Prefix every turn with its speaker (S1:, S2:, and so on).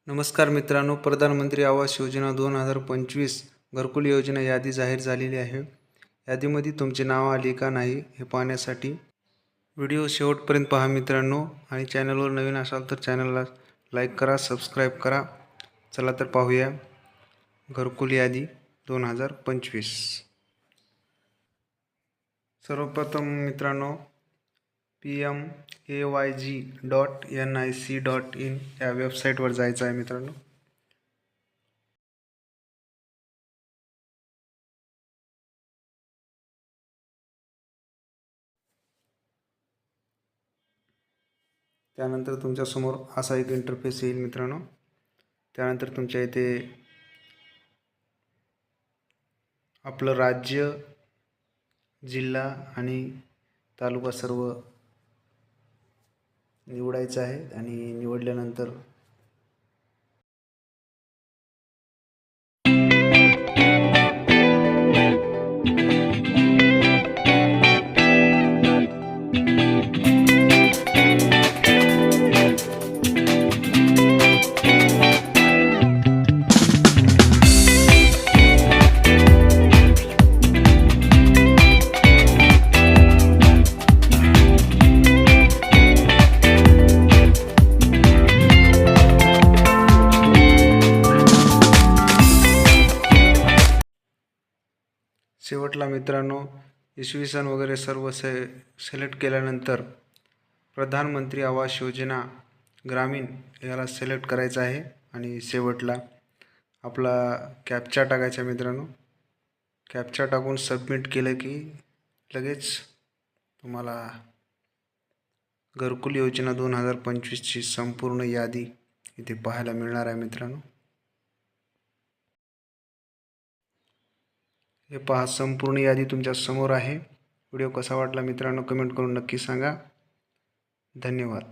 S1: नमस्कार मित्रांनो, प्रधानमंत्री आवास योजना 2025 घरकुल योजना यादी जाहीर झालेली आहे। यादीमध्ये तुमचे नाव आले का नाही हे पाहण्यासाठी व्हिडिओ शेवटपर्यंत पहा मित्रांनो। आणि चॅनलवर नवीन असाल तर चॅनलला लाईक करा, सबस्क्राईब करा। चला तर पाहूया घरकुल यादी 2025। सर्वप्रथम मित्रांनो PMAYG.nic.in या वेबसाईटवर जायचं आहे मित्रांनो। त्यानंतर तुमच्यासमोर असा एक इंटरफेस येईल मित्रांनो। त्यानंतर तुमच्या इथे आपलं राज्य, जिल्हा आणि तालुका सर्व निवडायचं आहे आणि निवडल्यानंतर शेवटला मित्रांनो इसवी सन वगैरे सर्व सिलेक्ट केल्यानंतर प्रधानमंत्री आवास योजना ग्रामीण याला सिलेक्ट करायचं आहे आणि शेवटला आपला कॅप्चा टाकायचा मित्रांनो। कॅप्चा टाकून सबमिट केलं की लगेच तुम्हाला घरकुल योजना 2025ची संपूर्ण यादी इथे पाहायला मिळणार आहे मित्रांनो। हे पहा, संपूर्ण यादी तुमच्या समोर आहे। व्हिडिओ कसा वाटला मित्रांनो कमेंट करून नक्की सांगा। धन्यवाद।